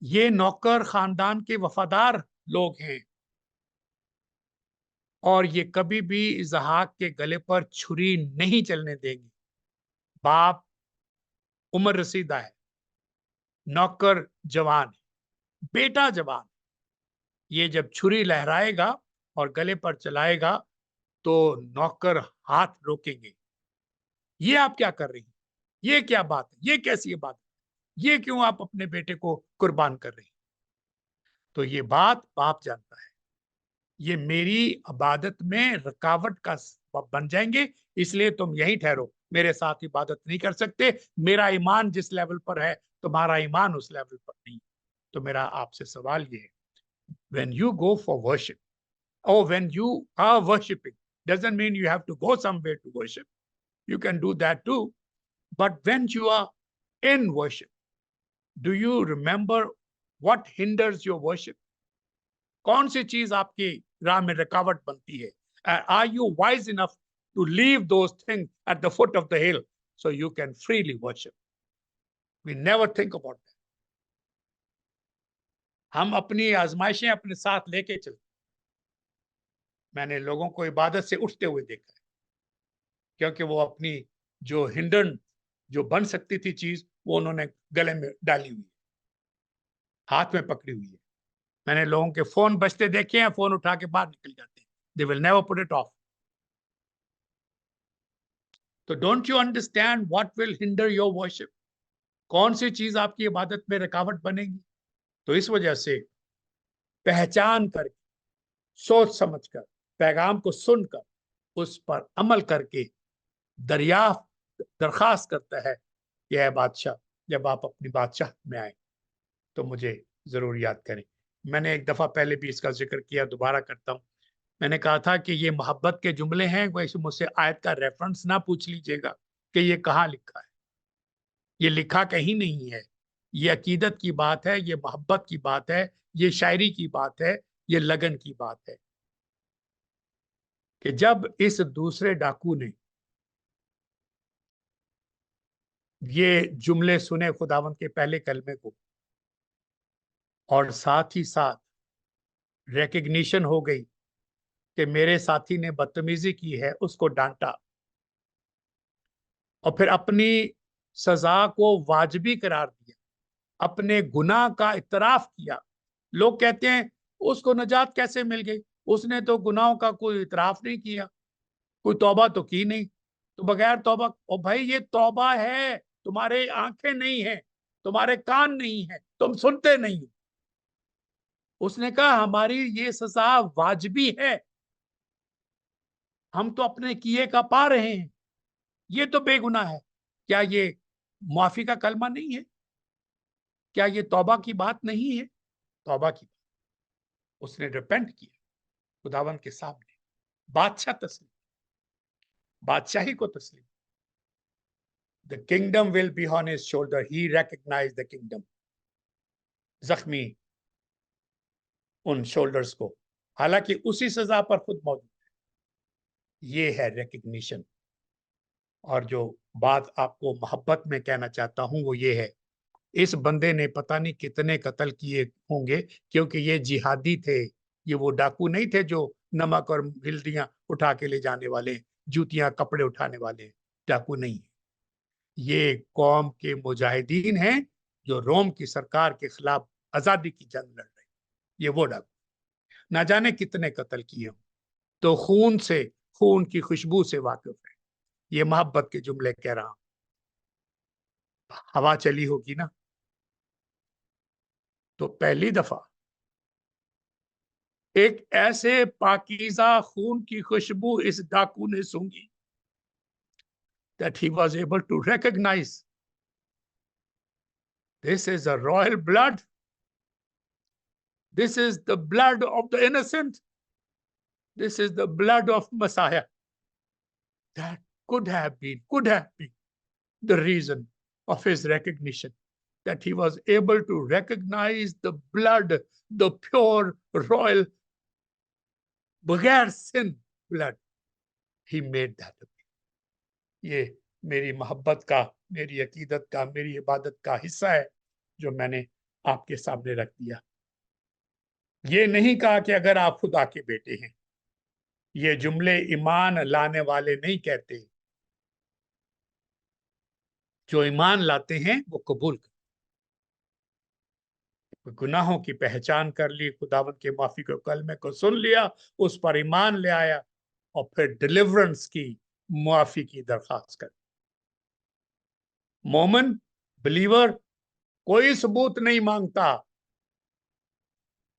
ये नौकर खानदान के वफादार लोग हैं, और ये कभी भी इजहाक के गले पर छुरी नहीं चलने देंगे। बाप उम्र रसीदा है, नौकर जवान है, बेटा जवान। ये जब छुरी लहराएगा और गले पर चलाएगा तो नौकर हाथ रोकेंगे। ये आप क्या कर रही हैं? ये क्या बात है? ये कैसी बात है? ये क्यों आप अपने बेटे को कुर्बान कर रही हैं? तो ये बात बाप जानता है, ये मेरी इबादत में रुकावट का सबब बन जाएंगे, इसलिए तुम यहीं ठहरो, मेरे साथ इबादत नहीं कर सकते। मेरा ईमान जिस लेवल पर है, तुम्हारा ईमान उस लेवल पर नहीं। तो मेरा आपसे सवाल ये है, when you go for worship, or when you are worshiping, doesn't mean you have to go somewhere to worship. You can do that too. But when you are in worship, Do you remember what hinders your worship? कौन सी चीज आपकी राह में रुकावट बनती है? Are you wise enough to leave those things at the foot of the hill so you can freely worship? We never think about that. हम अपनी आजमाइशें अपने साथ लेके चलते। मैंने लोगों को इबादत से उठते हुए देखा है, क्योंकि वो अपनी जो हिंडन जो बन सकती थी चीज, वो उन्होंने गले में डाली हुई है, हाथ में पकड़ी हुई है। मैंने लोगों के फोन बजते देखे हैं, फोन उठा के बाहर निकल जाते हैं। They will never put it off. तो don't you understand what will hinder your worship? कौन सी चीज आपकी इबादत में रुकावट बनेगी? तो इस वजह से पहचान करके, सोच समझकर, पैगाम को सुनकर, उस पर अमल करके दरियाफ्त दरखास्त करता है कि ऐ बादशाह, जब आप अपनी बादशाह में आए तो मुझे जरूर याद करें। मैंने एक दफा पहले भी इसका जिक्र किया, दोबारा करता हूं। मैंने कहा था कि ये मोहब्बत के जुमले हैं, वैसे मुझसे आयत का रेफरेंस ना पूछ लीजिएगा कि ये कहाँ लिखा है। ये लिखा कहीं नहीं है। ये अकीदत की बात है, ये मोहब्बत की बात है, ये शायरी की बात है, ये लगन की बात है कि जब इस दूसरे डाकू ने ये जुमले सुने खुदावंद के पहले कलमे को, और साथ ही साथ रिकग्निशन हो गई कि मेरे साथी ने बदतमीजी की है, उसको डांटा, और फिर अपनी सजा को वाजिबी करार दिया, अपने गुनाह का इतराफ किया। लोग कहते हैं उसको नजात कैसे मिल गई? उसने तो गुनाहों का कोई इतराफ नहीं किया, कोई तौबा तो की नहीं। तो बगैर तौबा, ओ भाई ये तौबा है, तुम्हारे आंखें नहीं है, तुम्हारे कान नहीं है, तुम सुनते नहीं हो। उसने कहा हमारी ये सजा वाजिबी है, हम तो अपने किए का पा रहे हैं, ये तो बेगुनाह है। क्या ये माफी का कलमा नहीं है? क्या ये तौबा की बात नहीं है? तौबा की बात। उसने रिपेंट किया खुदावन के सामने, बादशाह तस्लीम, बादशाही को तस्लीम। The kingdom will be on his shoulder, he recognize the kingdom. जख्मी उन शोल्डर्स को, हालांकि उसी सजा पर खुद मौजूद है। ये है रिकग्निशन। और जो बात आपको मोहब्बत में कहना चाहता हूं वो ये है, इस बंदे ने पता नहीं कितने कत्ल किए होंगे, क्योंकि ये जिहादी थे। ये वो डाकू नहीं थे जो नमक और गिल्टियां उठा के ले जाने वाले, जूतियां कपड़े उठाने वाले डाकू नहीं। ये कौम के मुजाहिदीन हैं जो रोम की सरकार के खिलाफ आजादी की जंग लड़ रहे। ये वो डाकू, ना जाने कितने कत्ल किए हों। तो खून से, खून की खुशबू से वाकिफ है। ये मोहब्बत के जुमले कह रहा हूं। हवा चली होगी ना, तो पहली दफा एक ऐसे पाकीज़ा खून की खुशबू इस डाकू ने सूंघी that he was able to recognize this is a royal blood, this is the blood of the innocent, this is the blood of Messiah. That could have been the reason of his recognition, that he was able to recognize the blood, the pure royal बगैर sin blood. He made that. ये मेरी मोहब्बत का, मेरी अकीदत का, मेरी इबादत का हिस्सा है जो मैंने आपके सामने रख दिया। ये नहीं कहा कि अगर आप खुदा के बेटे हैं। ये जुमले ईमान लाने वाले नहीं कहते, जो ईमान लाते हैं वो कबूल कर, गुनाहों की पहचान कर ली, खुदावंद के माफी के कलमे को सुन लिया, उस पर ईमान ले आया, और फिर डिलीवरेंस की, माफी की दरखास्त कर। मोमिन, बिलीवर कोई सबूत नहीं मांगता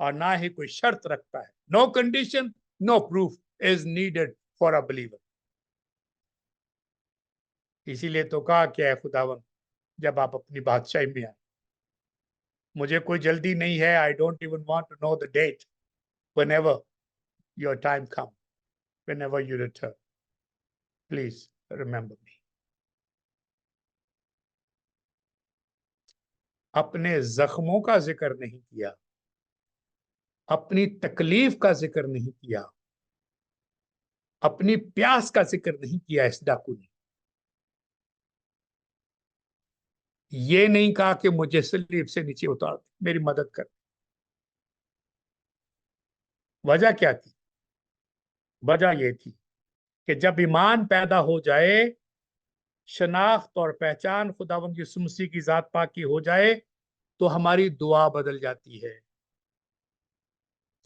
और ना ही कोई शर्त रखता है। No condition, no proof is needed for a believer. इसीलिए तो कहा कि है खुदावन, जब आप अपनी बादशाही में आए, मुझे कोई जल्दी नहीं है। I don't even want to know the date, whenever your time come, whenever you return, please remember me. अपने जख्मों का जिक्र नहीं किया, अपनी तकलीफ का जिक्र नहीं किया, अपनी प्यास का जिक्र नहीं किया। इस डाकू ने ये नहीं कहा कि मुझे सलीब से नीचे उतार दे, मेरी मदद कर। वजह क्या थी? वजह ये थी कि जब ईमान पैदा हो जाए, शनाख्त और पहचान खुदावंद यीशु मसीह की जात पाक की हो जाए, तो हमारी दुआ बदल जाती है।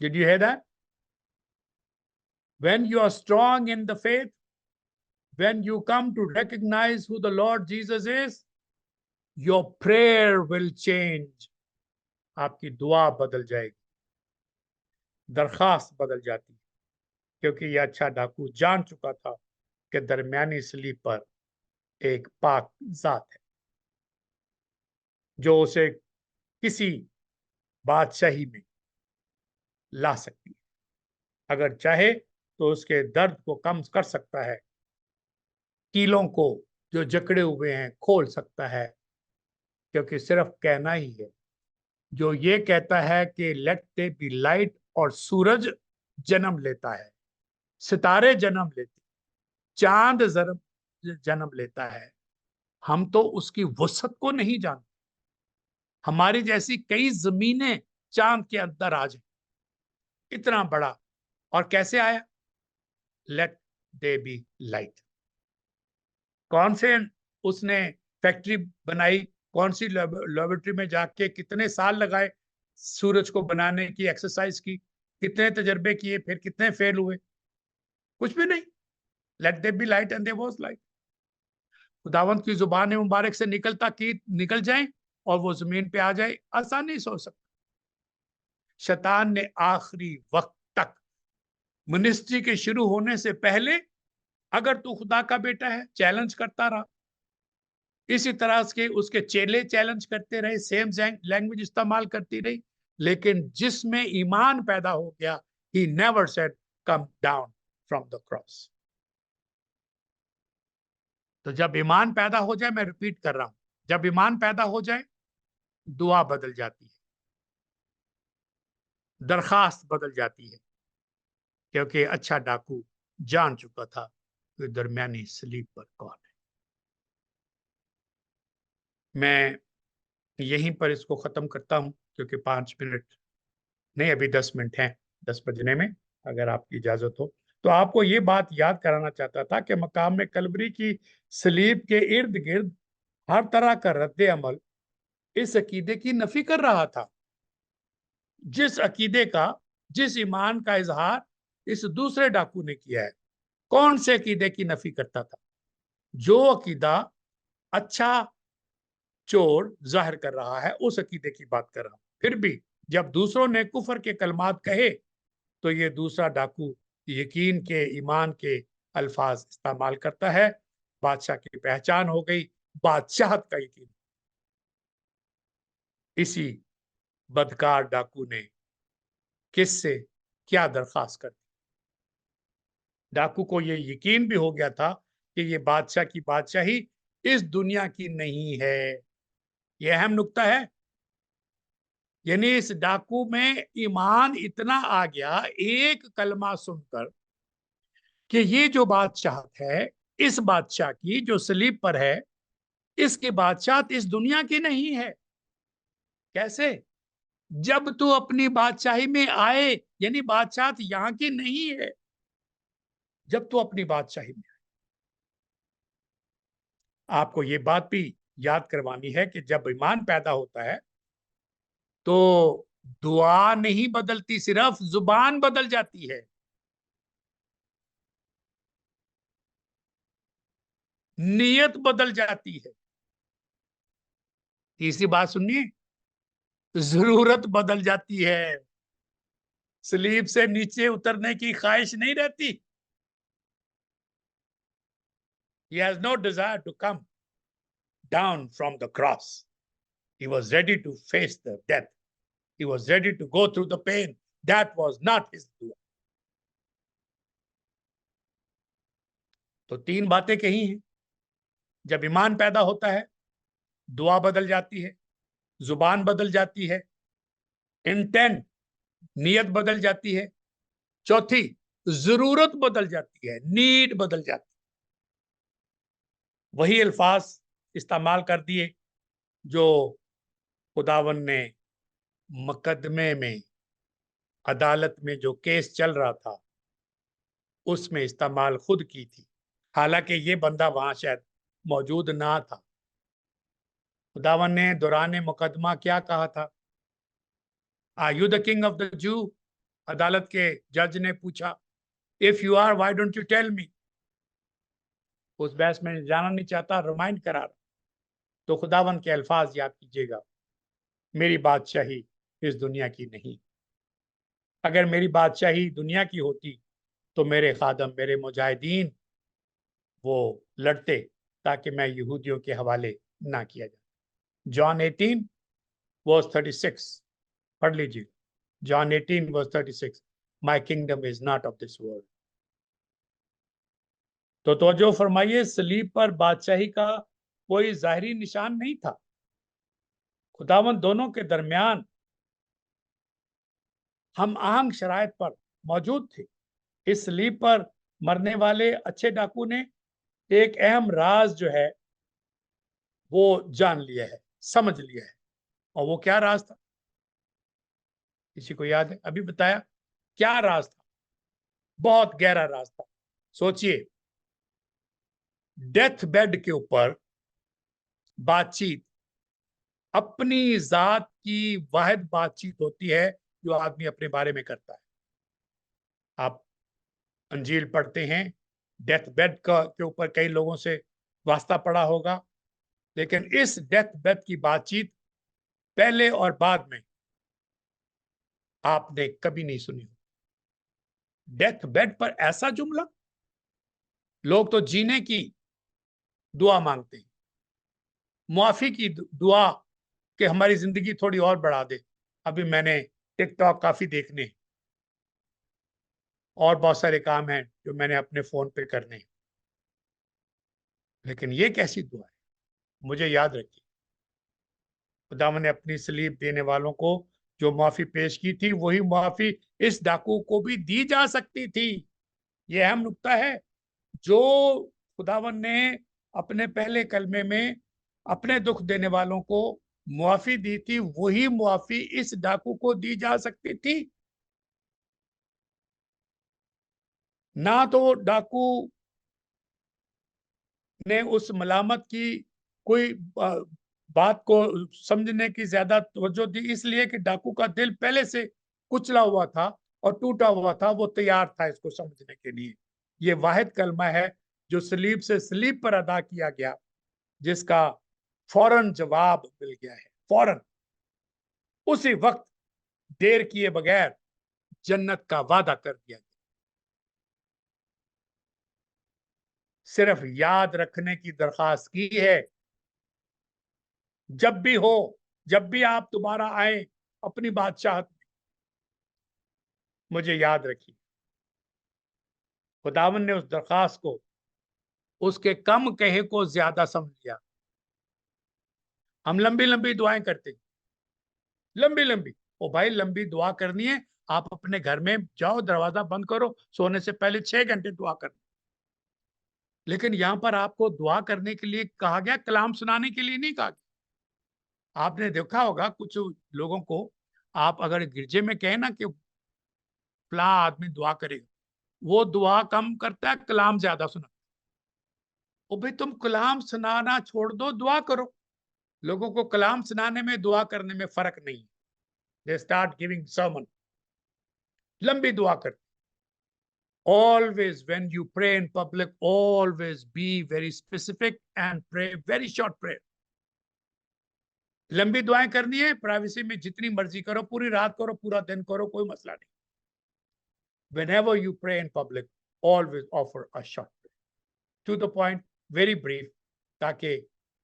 Did you hear that? When you are strong in the faith, when you come to recognize who the Lord Jesus is, your prayer will change. आपकी दुआ बदल जाएगी, दरखास्त बदल जाती है। क्योंकि यह अच्छा डाकू जान चुका था कि दरमियानी सलीब पर एक पाक जात है जो उसे किसी बादशाही में ला सकती है। अगर चाहे तो उसके दर्द को कम कर सकता है, कीलों को जो जकड़े हुए हैं खोल सकता है। क्योंकि सिर्फ कहना ही है, जो ये कहता है कि लेट दे बी लाइट, और सूरज जन्म लेता है, सितारे जन्म लेते, चांद जन्म लेता है। हम तो उसकी वसत को नहीं जानते। हमारी जैसी कई जमीनें चांद के अंदर आ जाए, इतना बड़ा। और कैसे आया? Let there be light. कौन से उसने फैक्ट्री बनाई? कौन सी लेबोरेटरी में जाके कितने साल लगाए सूरज को बनाने की, एक्सरसाइज की, कितने तजर्बे किए, फिर कितने फेल हुए? कुछ भी नहीं। Let there be light and there was light. खुदावंत की जुबान मुबारक से निकलता कि निकल जाए और वो जमीन पे आ जाए, आसानी से हो सकता। शैतान ने आखिरी वक्त तक, मिनिस्ट्री के शुरू होने से पहले, अगर तू खुदा का बेटा है, चैलेंज करता रहा। इसी तरह के उसके चेले चैलेंज करते रहे, सेम लैंग्वेज इस्तेमाल करती रही। लेकिन जिसमें ईमान पैदा हो गया, he never said come down from the cross. तो जब ईमान पैदा हो जाए, मैं रिपीट कर रहा हूं, जब ईमान पैदा हो जाए, दुआ बदल जाती है, दरखास्त बदल जाती है। क्योंकि अच्छा डाकू जान चुका था कि दरमियानी सलीब पर कौन है। मैं यहीं पर इसको खत्म करता हूं, क्योंकि 5 मिनट नहीं, अभी 10 मिनट हैं 10 बजने में, अगर आपकी इजाजत हो। तो आपको ये बात याद कराना चाहता था कि मकाम में कलवरी की सलीब के इर्द गिर्द हर तरह का रद्द अमल इस अकीदे की नफी कर रहा था। जिस अकीदे का, जिस ईमान का इजहार इस दूसरे डाकू ने किया है। कौन से अकीदे की नफी करता था? जो अकीदा अच्छा चोर जाहिर कर रहा है, उस अकीदे की बात कर रहा हूं। फिर भी जब दूसरों ने कुफर के कलमात कहे, तो ये दूसरा डाकू यकीन के, ईमान के अल्फाज इस्तेमाल करता है। बादशाह की पहचान हो गई, बादशाहत का यकीन। इसी बदकार डाकू ने किससे क्या दरखास्त कर दी? डाकू को ये यकीन भी हो गया था कि ये बादशाह की बादशाही इस दुनिया की नहीं है। यह अहम नुक्ता है। यानी इस डाकू में ईमान इतना आ गया, एक कलमा सुनकर, कि ये जो बादशाहत है, इस बादशाह की जो सलीब पर है, इसकी बादशाहत इस दुनिया की नहीं है। कैसे? जब तू अपनी बादशाही में आए, यानी बादशाहत यहां की नहीं है। जब तू अपनी बादशाही में, आपको ये बात भी याद करवानी है कि जब ईमान पैदा होता है, तो दुआ नहीं बदलती, सिर्फ जुबान बदल जाती है, नीयत बदल जाती है। तीसरी बात सुनिए, जरूरत बदल जाती है। स्लीब से नीचे उतरने की ख्वाहिश नहीं रहती। He has no desire to come down from the cross. He was ready to face the death. He was ready to go through the pain. That was not his dua. तो तीन बातें कही हैं। जब ईमान पैदा होता है, दुआ बदल जाती है, जुबान बदल जाती है, इंटेंट नीयत बदल जाती है, चौथी जरूरत बदल जाती है, नीड बदल जाती है। वही अल्फाज इस्तेमाल कर दिए जो खुदावन ने मुकदमे में, अदालत में जो केस चल रहा था उसमें इस्तेमाल खुद की थी, हालांकि ये बंदा वहां शायद मौजूद ना था। खुदावन ने दौरान मुकदमा क्या कहा था? Are you the king of the Jew? अदालत के जज ने पूछा। If you are, why don't you tell me? उस बहस में जाना नहीं चाहता, रिमाइंड करा रहा। तो खुदावन के अल्फाज याद कीजिएगा, मेरी बादशाही इस दुनिया की नहीं। अगर मेरी बादशाही दुनिया की होती तो मेरे खादम, मेरे मुजाहिदीन वो लड़ते ताकि मैं यहूदियों के हवाले ना किया जाए। जॉन 18 वर्स 36 पढ़ लीजिए। John 18 verse 36, my kingdom is not of this world. तो तवज्जो फरमाइए, सलीब पर बादशाही का कोई जाहिरी निशान नहीं था। खुदावंद दोनों के दरमियान हम आहंग शराइत पर मौजूद थे। इस सलीब पर मरने वाले अच्छे डाकू ने एक अहम राज जो है वो जान लिया है, समझ लिया है। और वो क्या राज था? किसी को याद है? अभी बताया क्या राज था? बहुत गहरा राज था। सोचिए, डेथ बेड के ऊपर बातचीत अपनी जात की वाहिद बातचीत होती है जो आदमी अपने बारे में करता है। आप अंजील पढ़ते हैं, डेथ बेड का के ऊपर कई लोगों से वास्ता पड़ा होगा, लेकिन इस डेथ बेड की बातचीत पहले और बाद में आपने कभी नहीं सुनी। डेथ बेड पर ऐसा जुमला, लोग तो जीने की दुआ मांगते हैं, मुआफी की दुआ कि हमारी जिंदगी थोड़ी और बढ़ा दे। अभी मैंने टिकटॉक काफी देखने और बहुत सारे काम हैं जो मैंने अपने फोन पे करने हैं, लेकिन ये कैसी दुआ है? मुझे याद रखिए, खुदा ने अपनी सलीब देने वालों को जो माफी पेश की थी, वही माफी इस डाकू को भी दी जा सकती थी। यह अहम नुक्ता है। जो खुदावन ने अपने पहले कलमे में अपने दुख देने वालों को मुआफी दी थी, वही मुआफी इस डाकू को दी जा सकती थी। ना तो डाकू ने उस मलामत की कोई बात को समझने की ज्यादा तवज्जो दी, इसलिए कि डाकू का दिल पहले से कुचला हुआ था और टूटा हुआ था, वो तैयार था इसको समझने के लिए। ये वाहिद कलमा है जो सलीब से सलीब पर अदा किया गया, जिसका फौरन जवाब मिल गया है। फौरन, उसी वक्त, देर किए बगैर जन्नत का वादा कर दिया गया। सिर्फ याद रखने की दरखास्त की है, जब भी हो, जब भी आप दोबारा आए अपनी बादशाहत में, मुझे याद रखिए। खुदावन ने उस दरखास्त को, उसके कम कहे को ज्यादा समझ लिया। हम लंबी लंबी दुआएं करते हैं, लंबी लंबी। ओ भाई, लंबी दुआ करनी है, आप अपने घर में जाओ, दरवाजा बंद करो, सोने से पहले 6 घंटे दुआ करनी। लेकिन यहां पर आपको दुआ करने के लिए कहा गया, कलाम सुनाने के लिए नहीं कहा गया। आपने देखा होगा कुछ लोगों को, आप अगर गिरजे में कहें ना कि फला आदमी दुआ करेगा, वो दुआ कम करता है, कलाम ज्यादा सुना। ओ भाई, तुम कलाम सुनाना छोड़ दो, दुआ करो। लोगों को कलाम सुनाने में, दुआ करने में फर्क नहीं है। दे स्टार्ट गिविंग सर्मन, लंबी दुआ करते। Always when you pray in public, always be very specific and pray very short prayer. लंबी दुआएं करनी है, प्राइवेसी में जितनी मर्जी करो, पूरी रात करो, पूरा दिन करो, कोई मसला नहीं। Whenever you pray in public, always offer a short prayer, to the point, very brief, ताकि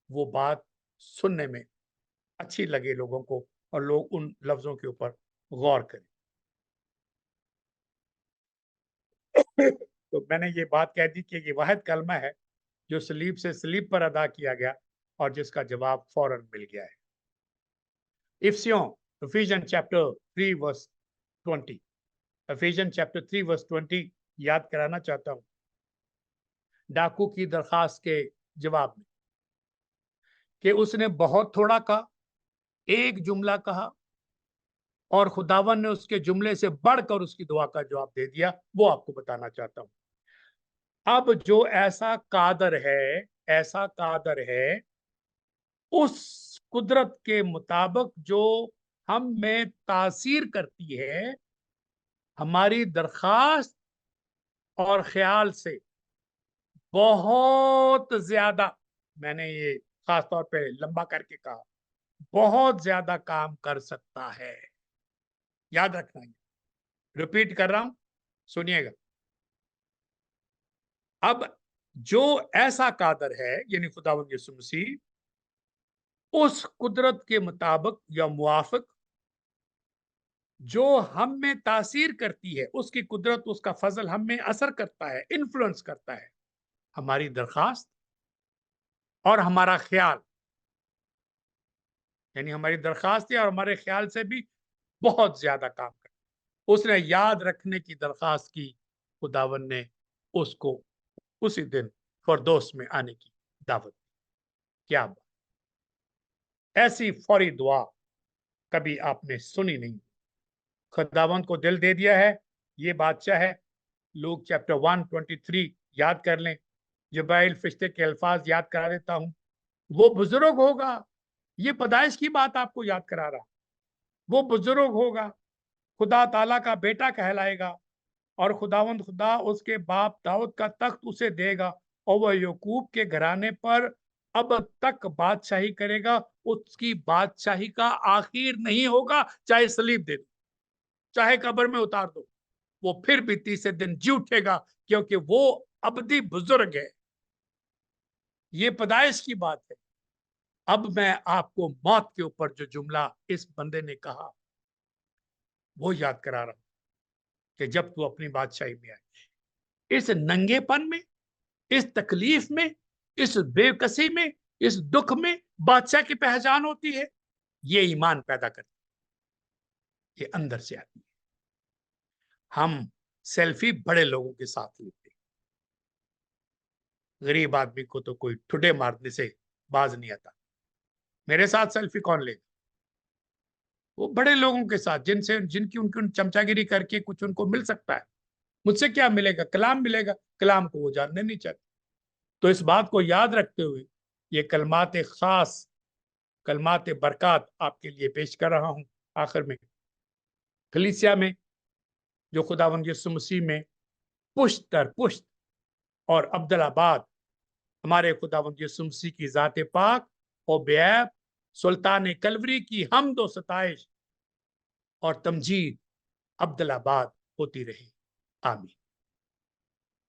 वो बात सुनने में अच्छी लगे लोगों को और लोग उन लफ्जों के ऊपर गौर करें। तो मैंने ये बात कह दी कि ये वाहिद कलमा है जो सलीब से सलीब पर अदा किया गया और जिसका जवाब फौरन मिल गया है। इफिसियों, Ephesians chapter 3 verse 20, Ephesians chapter 3 verse 20 याद कराना चाहता हूं। डाकू की दरखास्त के जवाब में कि उसने बहुत थोड़ा कहा, एक जुमला कहा, और खुदावन ने उसके जुमले से बढ़कर उसकी दुआ का जवाब दे दिया। वो आपको बताना चाहता हूं। अब जो ऐसा कादर है उस कुदरत के मुताबिक जो हम में तासीर करती है, हमारी दरखास्त और ख्याल से बहुत ज्यादा, मैंने ये खास तौर पे लंबा करके कहा, बहुत ज्यादा काम कर सकता है। याद रखना, है रिपीट कर रहा हूं, सुनिएगा। अब जो ऐसा कादर है यानी खुदावंद यीशु मसीह, उस कुदरत के मुताबिक या मुआफिक जो हम में तासीर करती है, उसकी कुदरत, उसका फजल हम में असर करता है, इन्फ्लुएंस करता है हमारी दरखास्त और हमारा ख्याल, यानी हमारी दरखास्त और हमारे ख्याल से भी बहुत ज्यादा काम कर। उसने याद रखने की दरखास्त की, खुदावन ने उसको उसी दिन फरदौस में आने की दावत दी। क्या बात, ऐसी फौरी दुआ कभी आपने सुनी नहीं। खुदावंद को दिल दे दिया है, ये बादशाह है। लूक चैप्टर 1:23 याद कर लें। जब्राइल फरिश्ते के अल्फाज याद करा देता हूं। वो बुजुर्ग होगा, ये पैदाइश की बात आपको याद करा रहा। वो बुजुर्ग होगा, खुदा ताला का बेटा कहलाएगा, और खुदावंद खुदा उसके बाप दाऊद का तख्त उसे देगा, और वह याकूब के घराने पर अब तक बादशाही करेगा। उसकी बादशाही का आखिर नहीं होगा, चाहे सलीब दे दो, चाहे कब्र में उतार दो, वो फिर भी तीसरे दिन जी उठेगा, क्योंकि वो अबदी बुजुर्ग है। ये पैदाइश की बात है। अब मैं आपको मौत के ऊपर जो जुमला इस बंदे ने कहा वो याद करा रहा हूं कि जब तू अपनी बादशाही में आए, इस नंगेपन में, इस तकलीफ में, इस बेकसी में, इस दुख में बादशाह की पहचान होती है। ये ईमान पैदा करती है, ये अंदर से आती है। हम सेल्फी बड़े लोगों के साथ लेते हैं, गरीब आदमी को तो कोई ठुडे मारने से बाज नहीं आता। मेरे साथ सेल्फी कौन लेगा? वो बड़े लोगों के साथ, जिनसे जिनकी उनकी चमचागिरी करके कुछ उनको मिल सकता है। मुझसे क्या मिलेगा? कलाम मिलेगा। कलाम को वो जानने नहीं चाहते। तो इस बात को याद रखते हुए ये कलमात खास, कलमात बरकत आपके लिए पेश कर रहा हूं। आखिर में कलीसिया में जो खुदावंद यीशु मसीह में पुश्त दर पुश्त और अब्दुलाबाद हमारे खुदावंद यीशु मसीह की जाते पाक और बेअब सुल्तान कलवरी की हमद व सताइश और तमजीद अब्दुलाबाद होती रही। आमीन।